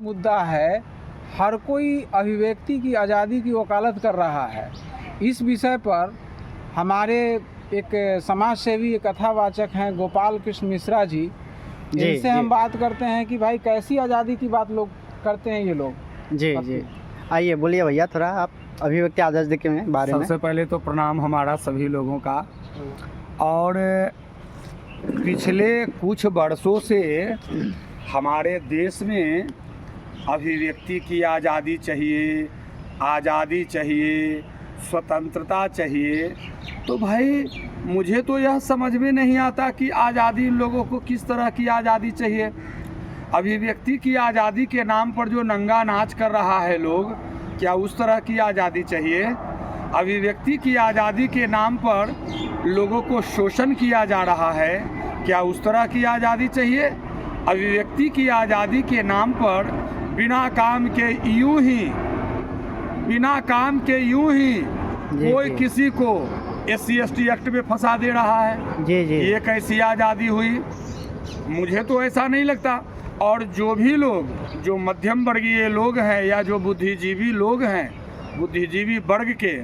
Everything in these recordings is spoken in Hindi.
मुद्दा है, हर कोई अभिव्यक्ति की आज़ादी की वकालत कर रहा है। इस विषय पर हमारे एक समाज सेवी कथावाचक हैं गोपाल कृष्ण मिश्रा जी, इनसे हम बात करते हैं कि भाई कैसी आज़ादी की बात लोग करते हैं ये लोग। जी आइए बोलिए भैया, थोड़ा आप अभिव्यक्ति आज़ादी के बारे में। सबसे पहले तो प्रणाम हमारा सभी लोगों का। और पिछले कुछ वर्षों से हमारे देश में अभिव्यक्ति की आज़ादी चाहिए, स्वतंत्रता चाहिए। तो भाई मुझे तो यह समझ में नहीं आता कि आज़ादी लोगों को किस तरह की आज़ादी चाहिए। अभिव्यक्ति की आज़ादी के नाम पर जो नंगा नाच कर रहा है लोग, क्या उस तरह की आज़ादी चाहिए? अभिव्यक्ति की आज़ादी के नाम पर लोगों को शोषण किया जा रहा है, क्या उस तरह की आज़ादी चाहिए? अभिव्यक्ति की आज़ादी के नाम पर बिना काम के यूं ही कोई किसी को SC/ST एक्ट में फंसा दे रहा है। ये कैसी आज़ादी हुई? मुझे तो ऐसा नहीं लगता। और जो भी लोग, जो मध्यम वर्गीय लोग हैं या जो बुद्धिजीवी लोग हैं, बुद्धिजीवी वर्ग के,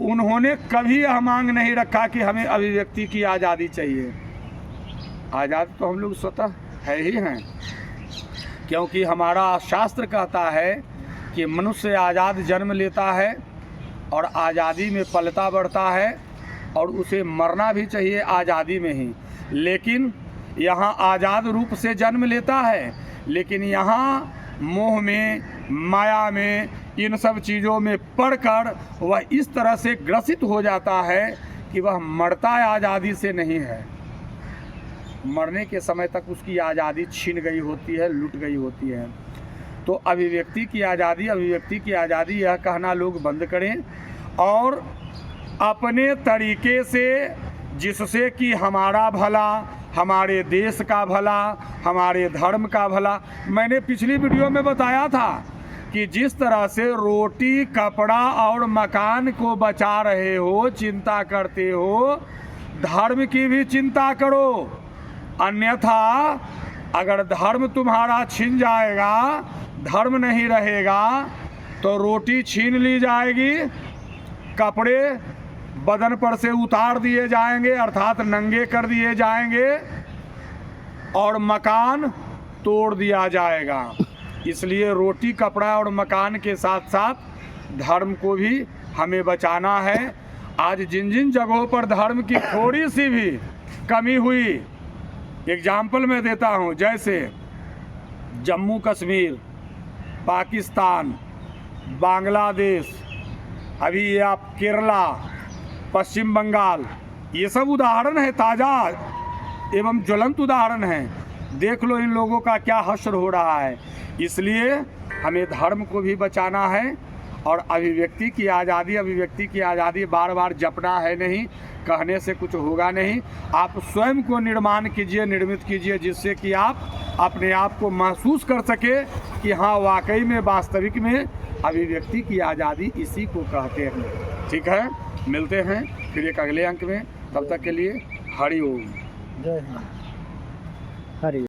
उन्होंने कभी यह मांग नहीं रखा कि हमें अभिव्यक्ति की आज़ादी चाहिए। आज़ाद तो हम लोग स्वतः है ही हैं, क्योंकि हमारा शास्त्र कहता है कि मनुष्य आज़ाद जन्म लेता है और आज़ादी में पलता बढ़ता है और उसे मरना भी चाहिए आज़ादी में ही। लेकिन यहाँ आज़ाद रूप से जन्म लेता है, लेकिन यहाँ मोह में, माया में, इन सब चीज़ों में पड़कर वह इस तरह से ग्रसित हो जाता है कि वह मरता आज़ादी से नहीं है। मरने के समय तक उसकी आज़ादी छीन गई होती है, लूट गई होती है। तो अभिव्यक्ति की आज़ादी यह कहना लोग बंद करें और अपने तरीके से, जिससे कि हमारा भला, हमारे देश का भला, हमारे धर्म का भला। मैंने पिछली वीडियो में बताया था कि जिस तरह से रोटी, कपड़ा और मकान को बचा रहे हो, चिंता करते हो, धर्म की भी चिंता करो। अन्यथा अगर धर्म तुम्हारा छिन जाएगा, धर्म नहीं रहेगा, तो रोटी छीन ली जाएगी, कपड़े बदन पर से उतार दिए जाएंगे अर्थात नंगे कर दिए जाएंगे और मकान तोड़ दिया जाएगा। इसलिए रोटी, कपड़ा और मकान के साथ साथ धर्म को भी हमें बचाना है। आज जिन जिन जगहों पर धर्म की थोड़ी सी भी कमी हुई, एग्जाम्पल मैं देता हूँ, जैसे जम्मू कश्मीर, पाकिस्तान, बांग्लादेश, अभी ये आप केरला, पश्चिम बंगाल, ये सब उदाहरण है, ताज़ा एवं ज्वलंत उदाहरण हैं। देख लो इन लोगों का क्या हश्र हो रहा है। इसलिए हमें धर्म को भी बचाना है और अभिव्यक्ति की आज़ादी बार बार जपना है नहीं, कहने से कुछ होगा नहीं। आप स्वयं को निर्मित कीजिए, जिससे कि आप अपने आप को महसूस कर सके कि हाँ, वाकई में वास्तविक में अभिव्यक्ति की आज़ादी इसी को कहते हैं। ठीक है, मिलते हैं फिर एक अगले अंक में। तब तक के लिए हरि ओम। जय हिंद। हरि